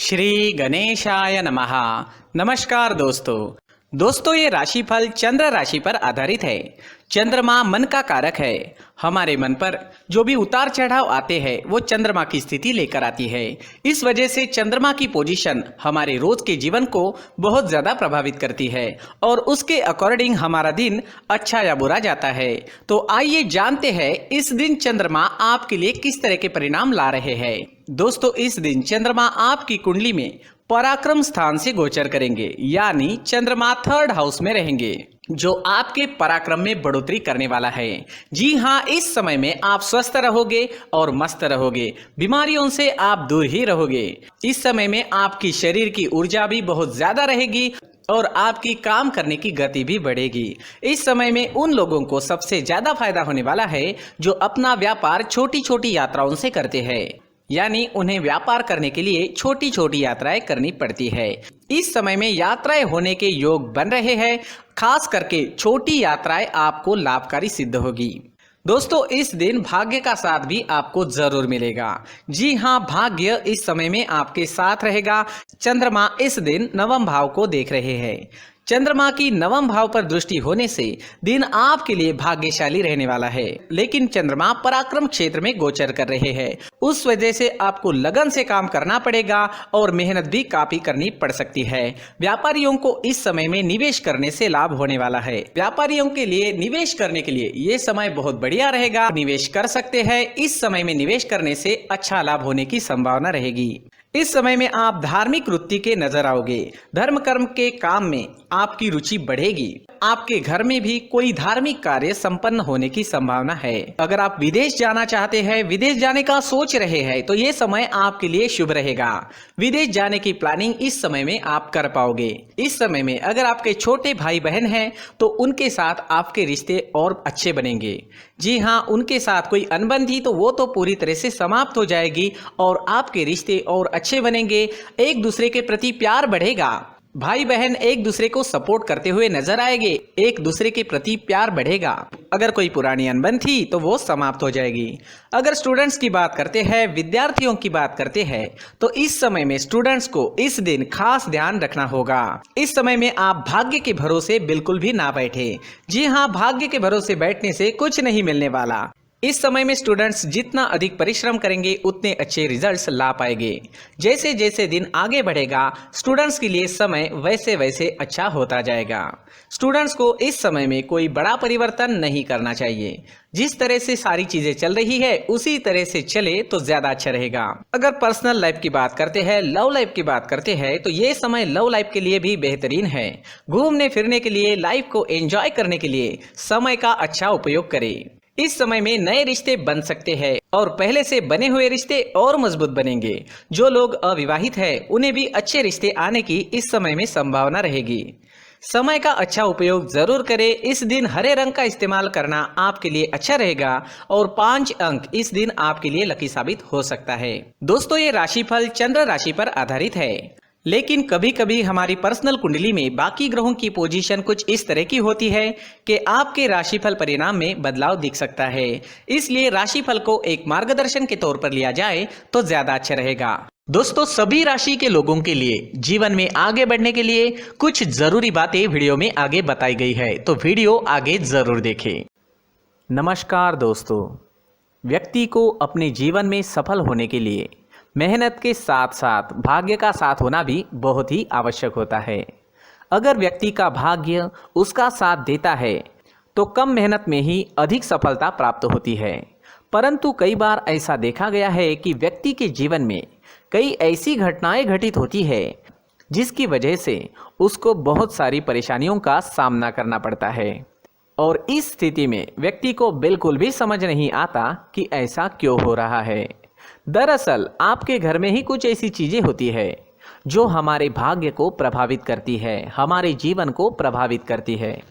श्री गणेशाय नमः। नमस्कार दोस्तों ये राशिफल चंद्र राशि पर आधारित है। चंद्रमा मन का कारक है। हमारे मन पर जो भी उतार चढ़ाव आते हैं वो चंद्रमा की स्थिति लेकर आती है। इस वजह से चंद्रमा की पोजीशन हमारे रोज के जीवन को बहुत ज्यादा प्रभावित करती है और उसके अकॉर्डिंग हमारा दिन अच्छा या बुरा जाता है। तो आइए जानते हैं इस दिन चंद्रमा आपके लिए किस तरह के परिणाम ला रहे हैं। दोस्तों, इस दिन चंद्रमा आपकी कुंडली में पराक्रम स्थान से गोचर करेंगे, यानी चंद्रमा 3rd हाउस में रहेंगे, जो आपके पराक्रम में बढ़ोतरी करने वाला है। जी हाँ, इस समय में आप स्वस्थ रहोगे और मस्त रहोगे, बीमारियों से आप दूर ही रहोगे। इस समय में आपकी शरीर की ऊर्जा भी बहुत ज्यादा रहेगी और आपकी काम करने की गति भी बढ़ेगी। इस समय में उन लोगों को सबसे ज्यादा फायदा होने वाला है जो अपना व्यापार छोटी छोटी यात्राओं से करते हैं, यानी उन्हें व्यापार करने के लिए छोटी छोटी यात्राएं करनी पड़ती है। इस समय में यात्राएं होने के योग बन रहे हैं। खास करके छोटी यात्राएं आपको लाभकारी सिद्ध होगी। दोस्तों, इस दिन भाग्य का साथ भी आपको जरूर मिलेगा। जी हाँ, भाग्य इस समय में आपके साथ रहेगा। चंद्रमा इस दिन 9वें भाव को देख रहे हैं। चंद्रमा की 9वें भाव पर दृष्टि होने से दिन आपके लिए भाग्यशाली रहने वाला है। लेकिन चंद्रमा पराक्रम क्षेत्र में गोचर कर रहे हैं, उस वजह से आपको लगन से काम करना पड़ेगा और मेहनत भी काफी करनी पड़ सकती है। व्यापारियों को इस समय में निवेश करने से लाभ होने वाला है। व्यापारियों के लिए निवेश करने के लिए ये समय बहुत बढ़िया रहेगा, निवेश कर सकते हैं। इस समय में निवेश करने से अच्छा लाभ होने की संभावना रहेगी। इस समय में आप धार्मिक वृत्ति के नजर आओगे। धर्म कर्म के काम में आपकी रुचि बढ़ेगी। आपके घर में भी कोई धार्मिक कार्य संपन्न होने की संभावना है। अगर आप विदेश जाना चाहते हैं, विदेश जाने का सोच रहे हैं, तो ये समय आपके लिए शुभ रहेगा। विदेश जाने की प्लानिंग इस समय में आप कर पाओगे। इस समय में अगर आपके छोटे भाई बहन हैं तो उनके साथ आपके रिश्ते और अच्छे बनेंगे। जी हाँ, उनके साथ कोई अनबन थी तो वो तो पूरी तरह से समाप्त हो जाएगी और आपके रिश्ते और अच्छे बनेंगे। एक दूसरे के प्रति प्यार बढ़ेगा। भाई बहन एक दूसरे को सपोर्ट करते हुए नजर आएंगे। एक दूसरे के प्रति प्यार बढ़ेगा। अगर कोई पुरानी अनबन थी तो वो समाप्त हो जाएगी। अगर स्टूडेंट्स की बात करते हैं, विद्यार्थियों की बात करते हैं, तो इस समय में स्टूडेंट्स को इस दिन खास ध्यान रखना होगा। इस समय में आप भाग्य के भरोसे बिल्कुल भी ना बैठे। जी हाँ, भाग्य के भरोसे बैठने से कुछ नहीं मिलने वाला। इस समय में स्टूडेंट्स जितना अधिक परिश्रम करेंगे उतने अच्छे रिजल्ट्स ला पाएंगे। जैसे जैसे दिन आगे बढ़ेगा स्टूडेंट्स के लिए समय वैसे वैसे अच्छा होता जाएगा। स्टूडेंट्स को इस समय में कोई बड़ा परिवर्तन नहीं करना चाहिए। जिस तरह से सारी चीजें चल रही है उसी तरह से चले तो ज्यादा अच्छा रहेगा। अगर पर्सनल लाइफ की बात करते हैं, लव लाइफ की बात करते हैं, तो ये समय लव लाइफ के लिए भी बेहतरीन है। घूमने फिरने के लिए, लाइफ को एंजॉय करने के लिए समय का अच्छा उपयोग करें। इस समय में नए रिश्ते बन सकते हैं और पहले से बने हुए रिश्ते और मजबूत बनेंगे। जो लोग अविवाहित हैं उन्हें भी अच्छे रिश्ते आने की इस समय में संभावना रहेगी। समय का अच्छा उपयोग जरूर करें। इस दिन हरे रंग का इस्तेमाल करना आपके लिए अच्छा रहेगा और 5 अंक इस दिन आपके लिए लकी साबित हो सकता है। दोस्तों, ये राशिफल चंद्र राशि पर आधारित है, लेकिन कभी कभी हमारी पर्सनल कुंडली में बाकी ग्रहों की पोजीशन कुछ इस तरह की होती है कि आपके राशिफल परिणाम में बदलाव दिख सकता है। इसलिए राशिफल को एक मार्गदर्शन के तौर पर लिया जाए तो ज्यादा अच्छा रहेगा। दोस्तों, सभी राशि के लोगों के लिए जीवन में आगे बढ़ने के लिए कुछ जरूरी बातें वीडियो में आगे बताई गई है, तो वीडियो आगे जरूर देखें। नमस्कार दोस्तों, व्यक्ति को अपने जीवन में सफल होने के लिए मेहनत के साथ साथ भाग्य का साथ होना भी बहुत ही आवश्यक होता है। अगर व्यक्ति का भाग्य उसका साथ देता है तो कम मेहनत में ही अधिक सफलता प्राप्त होती है। परंतु कई बार ऐसा देखा गया है कि व्यक्ति के जीवन में कई ऐसी घटनाएं घटित होती है जिसकी वजह से उसको बहुत सारी परेशानियों का सामना करना पड़ता है और इस स्थिति में व्यक्ति को बिल्कुल भी समझ नहीं आता कि ऐसा क्यों हो रहा है। दरअसल आपके घर में ही कुछ ऐसी चीजें होती है जो हमारे भाग्य को प्रभावित करती है, हमारे जीवन को प्रभावित करती है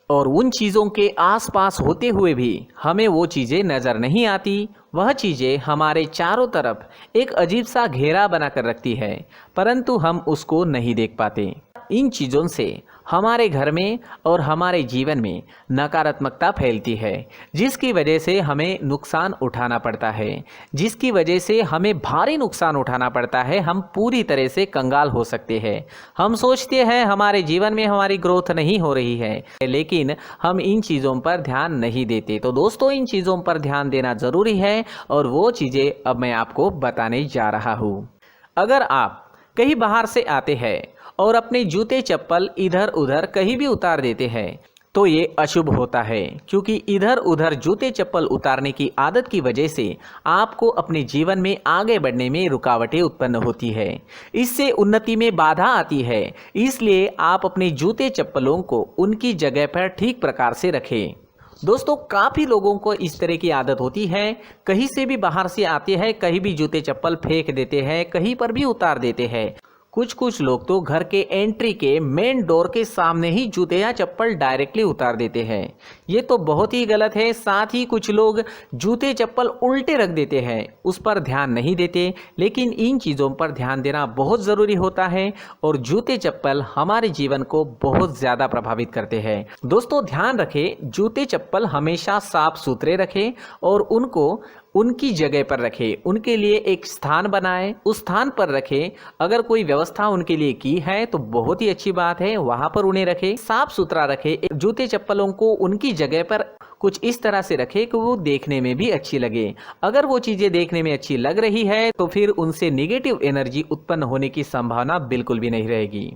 और उन चीज़ों के आसपास होते हुए भी हमें वो चीज़ें नज़र नहीं आती। वह चीज़ें हमारे चारों तरफ एक अजीब सा घेरा बनाकर रखती है, परंतु हम उसको नहीं देख पाते। इन चीज़ों से हमारे घर में और हमारे जीवन में नकारात्मकता फैलती है, जिसकी वजह से हमें नुकसान उठाना पड़ता है, जिसकी वजह से हमें भारी नुकसान उठाना पड़ता है। हम पूरी तरह से कंगाल हो सकते हैं। हम सोचते हैं हमारे जीवन में हमारी ग्रोथ नहीं हो रही है, लेकिन हम इन चीज़ों पर ध्यान नहीं देते। तो दोस्तों, इन चीज़ों पर ध्यान देना ज़रूरी है और वो चीज़ें अब मैं आपको बताने जा रहा हूँ। अगर आप कहीं बाहर से आते हैं और अपने जूते चप्पल इधर उधर कहीं भी उतार देते हैं तो ये अशुभ होता है, क्योंकि इधर उधर जूते चप्पल उतारने की आदत की वजह से आपको अपने जीवन में आगे बढ़ने में रुकावटें उत्पन्न होती है। इससे उन्नति में बाधा आती है। इसलिए आप अपने जूते चप्पलों को उनकी जगह पर ठीक प्रकार से रखें। दोस्तों, काफ़ी लोगों को इस तरह की आदत होती है, कहीं से भी बाहर से आते हैं, कहीं भी जूते चप्पल फेंक देते हैं, कहीं पर भी उतार देते हैं। कुछ लोग तो घर के एंट्री के मेन डोर के सामने ही जूते या चप्पल डायरेक्टली उतार देते हैं। ये तो बहुत ही गलत है। साथ ही कुछ लोग जूते चप्पल उल्टे रख देते हैं, उस पर ध्यान नहीं देते। लेकिन इन चीज़ों पर ध्यान देना बहुत ज़रूरी होता है और जूते चप्पल हमारे जीवन को बहुत ज़्यादा प्रभावित करते हैं। दोस्तों, ध्यान रखें, जूते चप्पल हमेशा साफ सुथरे रखें और उनको उनकी जगह पर रखें। उनके लिए एक स्थान बनाएं, उस स्थान पर रखें। अगर कोई व्यवस्था उनके लिए की है तो बहुत ही अच्छी बात है, वहां पर उन्हें रखें, साफ सुथरा रखें। जूते चप्पलों को उनकी जगह पर कुछ इस तरह से रखें कि वो देखने में भी अच्छी लगे। अगर वो चीज़ें देखने में अच्छी लग रही है तो फिर उनसे नेगेटिव एनर्जी उत्पन्न होने की संभावना बिल्कुल भी नहीं रहेगी।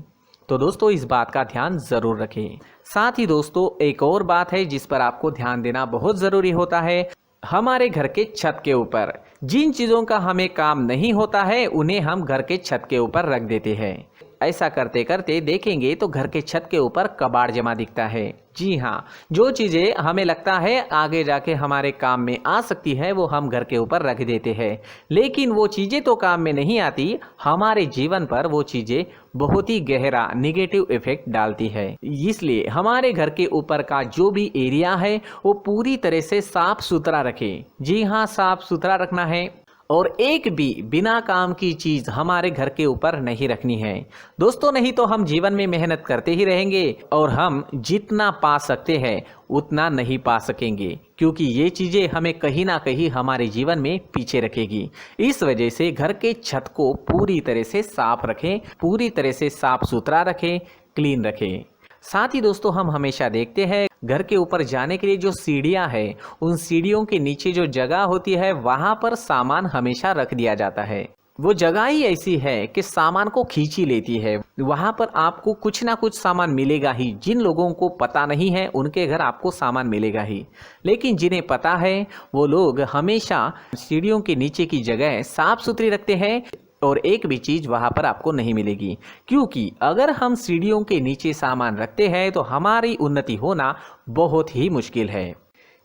तो दोस्तों, इस बात का ध्यान ज़रूर रखें। साथ ही दोस्तों, एक और बात है जिस पर आपको ध्यान देना बहुत ज़रूरी होता है। हमारे घर के छत के ऊपर जिन चीज़ों का हमें काम नहीं होता है उन्हें हम घर के छत के ऊपर रख देते हैं। ऐसा करते करते देखेंगे तो घर के छत के ऊपर कबाड़ जमा दिखता है। जी हाँ, जो चीज़ें हमें लगता है आगे जाके हमारे काम में आ सकती है वो हम घर के ऊपर रख देते हैं, लेकिन वो चीज़ें तो काम में नहीं आती, हमारे जीवन पर वो चीज़ें बहुत ही गहरा निगेटिव इफेक्ट डालती है। इसलिए हमारे घर के ऊपर का जो भी एरिया है वो पूरी तरह से साफ सुथरा रखें। जी हाँ, साफ सुथरा रखना है और एक भी बिना काम की चीज़ हमारे घर के ऊपर नहीं रखनी है। दोस्तों, नहीं तो हम जीवन में मेहनत करते ही रहेंगे और हम जितना पा सकते हैं उतना नहीं पा सकेंगे, क्योंकि ये चीज़ें हमें कहीं ना कहीं हमारे जीवन में पीछे रखेगी। इस वजह से घर के छत को पूरी तरह से साफ रखें, पूरी तरह से साफ सुथरा रखें, क्लीन रखें। साथ ही दोस्तों, हम हमेशा देखते हैं घर के ऊपर जाने के लिए जो सीढ़ियां हैं, उन सीढ़ियों के नीचे जो जगह होती है वहां पर सामान हमेशा रख दिया जाता है। वो जगह ही ऐसी है कि सामान को खींची लेती है। वहां पर आपको कुछ ना कुछ सामान मिलेगा ही। जिन लोगों को पता नहीं है उनके घर आपको सामान मिलेगा ही, लेकिन जिन्हें पता है वो लोग हमेशा सीढ़ियों के नीचे की जगह साफ सुथरी रखते हैं और एक भी चीज़ वहाँ पर आपको नहीं मिलेगी। क्योंकि अगर हम सीढ़ियों के नीचे सामान रखते हैं तो हमारी उन्नति होना बहुत ही मुश्किल है।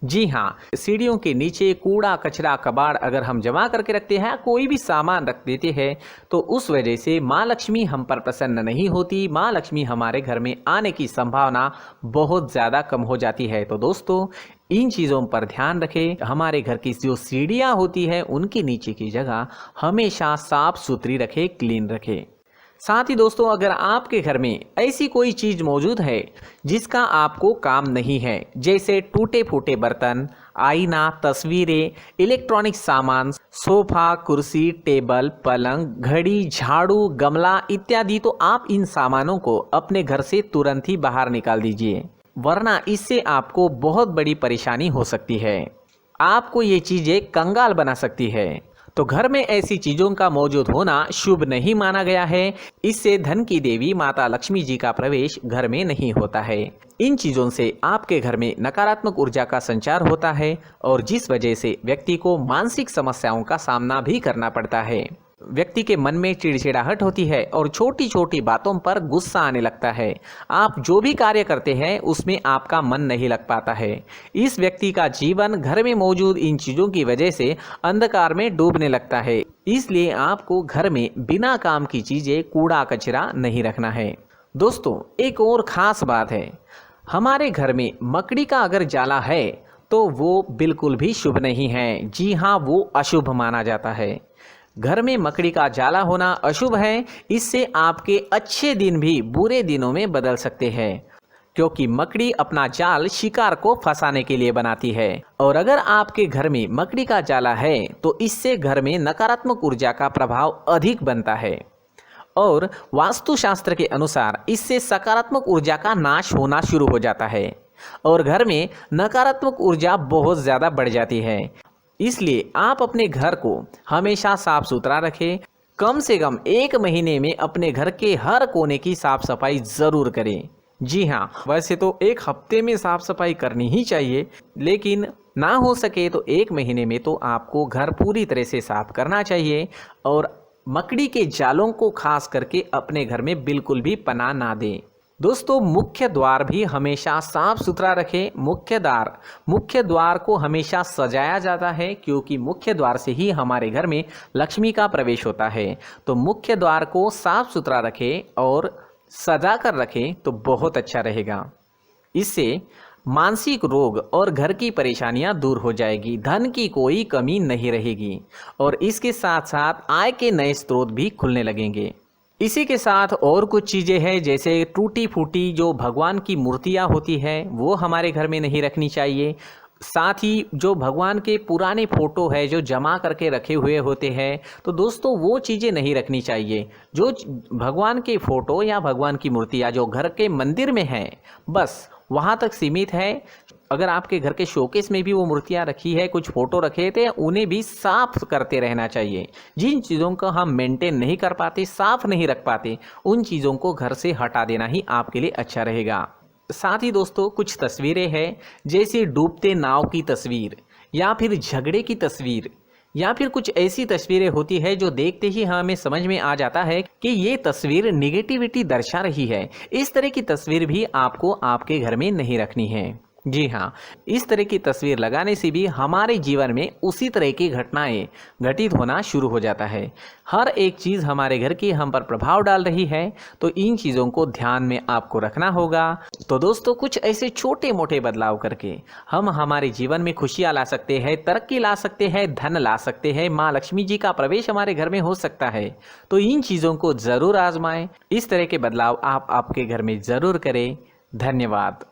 जी हाँ, सीढ़ियों के नीचे कूड़ा कचरा कबाड़ अगर हम जमा करके रखते हैं, कोई भी सामान रख देते हैं, तो उस वजह से माँ लक्ष्मी हम पर प्रसन्न नहीं होती। माँ लक्ष्मी हमारे घर में आने की संभावना बहुत ज़्यादा कम हो जाती है। तो दोस्तों, इन चीज़ों पर ध्यान रखें। हमारे घर की जो सीढ़ियाँ होती है उनके नीचे की जगह हमेशा साफ सुथरी रखें, क्लीन रखें। साथ ही दोस्तों, अगर आपके घर में ऐसी कोई चीज़ मौजूद है जिसका आपको काम नहीं है, जैसे टूटे फूटे बर्तन, आईना, तस्वीरें, इलेक्ट्रॉनिक सामान, सोफा, कुर्सी, टेबल, पलंग, घड़ी, झाड़ू, गमला इत्यादि, तो आप इन सामानों को अपने घर से तुरंत ही बाहर निकाल दीजिए, वरना इससे आपको बहुत बड़ी परेशानी हो सकती है। आपको ये चीज़ें कंगाल बना सकती है। तो घर में ऐसी चीज़ों का मौजूद होना शुभ नहीं माना गया है। इससे धन की देवी माता लक्ष्मी जी का प्रवेश घर में नहीं होता है। इन चीज़ों से आपके घर में नकारात्मक ऊर्जा का संचार होता है और जिस वजह से व्यक्ति को मानसिक समस्याओं का सामना भी करना पड़ता है। व्यक्ति के मन में चिड़चिड़ाहट होती है और छोटी छोटी बातों पर गुस्सा आने लगता है। आप जो भी कार्य करते हैं उसमें आपका मन नहीं लग पाता है। इस व्यक्ति का जीवन घर में मौजूद इन चीज़ों की वजह से अंधकार में डूबने लगता है। इसलिए आपको घर में बिना काम की चीज़ें, कूड़ा कचरा नहीं रखना है। दोस्तों, एक और ख़ास बात है, हमारे घर में मकड़ी का अगर जाला है तो वो बिल्कुल भी शुभ नहीं है। जी हाँ, वो अशुभ माना जाता है। घर में मकड़ी का जाला होना अशुभ है। इससे आपके अच्छे दिन भी बुरे दिनों में बदल सकते हैं, क्योंकि मकड़ी अपना जाल शिकार को फंसाने के लिए बनाती है। और अगर आपके घर में मकड़ी का जाला है तो इससे घर में नकारात्मक ऊर्जा का प्रभाव अधिक बनता है और वास्तुशास्त्र के अनुसार इससे सकारात्मक ऊर्जा का नाश होना शुरू हो जाता है और घर में नकारात्मक ऊर्जा बहुत ज़्यादा बढ़ जाती है। इसलिए आप अपने घर को हमेशा साफ सुथरा रखें। कम से कम 1 महीने में अपने घर के हर कोने की साफ सफाई ज़रूर करें। जी हाँ, वैसे तो 1 हफ्ते में साफ सफाई करनी ही चाहिए, लेकिन ना हो सके तो 1 महीने में तो आपको घर पूरी तरह से साफ करना चाहिए और मकड़ी के जालों को खास करके अपने घर में बिल्कुल भी पनाह ना दें। दोस्तों, मुख्य द्वार भी हमेशा साफ सुथरा रखें। मुख्य द्वार को हमेशा सजाया जाता है, क्योंकि मुख्य द्वार से ही हमारे घर में लक्ष्मी का प्रवेश होता है। तो मुख्य द्वार को साफ सुथरा रखें और सजा कर रखें तो बहुत अच्छा रहेगा। इससे मानसिक रोग और घर की परेशानियां दूर हो जाएगी, धन की कोई कमी नहीं रहेगी और इसके साथ साथ आय के नए स्रोत भी खुलने लगेंगे। इसी के साथ और कुछ चीज़ें हैं, जैसे टूटी फूटी जो भगवान की मूर्तियां होती है वो हमारे घर में नहीं रखनी चाहिए। साथ ही जो भगवान के पुराने फ़ोटो है जो जमा करके रखे हुए होते हैं, तो दोस्तों वो चीज़ें नहीं रखनी चाहिए। जो भगवान के फ़ोटो या भगवान की मूर्तियाँ जो घर के मंदिर में हैं, बस वहाँ तक सीमित है। अगर आपके घर के शोकेस में भी वो मूर्तियाँ रखी है, कुछ फ़ोटो रखे थे, उन्हें भी साफ़ करते रहना चाहिए। जिन चीज़ों को हम मेंटेन नहीं कर पाते, साफ़ नहीं रख पाते, उन चीज़ों को घर से हटा देना ही आपके लिए अच्छा रहेगा। साथ ही दोस्तों, कुछ तस्वीरें हैं, जैसे डूबते नाव की तस्वीर या फिर झगड़े की तस्वीर या फिर कुछ ऐसी तस्वीरें होती है जो देखते ही हमें समझ में आ जाता है कि ये तस्वीर निगेटिविटी दर्शा रही है। इस तरह की तस्वीर भी आपको आपके घर में नहीं रखनी है। जी हाँ, इस तरह की तस्वीर लगाने से भी हमारे जीवन में उसी तरह की घटनाएं घटित होना शुरू हो जाता है। हर एक चीज़ हमारे घर की हम पर प्रभाव डाल रही है, तो इन चीज़ों को ध्यान में आपको रखना होगा। तो दोस्तों, कुछ ऐसे छोटे मोटे बदलाव करके हम हमारे जीवन में खुशियाँ ला सकते हैं, तरक्की ला सकते हैं, धन ला सकते हैं, माँ लक्ष्मी जी का प्रवेश हमारे घर में हो सकता है। तो इन चीज़ों को ज़रूर आजमाएं। इस तरह के बदलाव आप आपके घर में ज़रूर करें। धन्यवाद।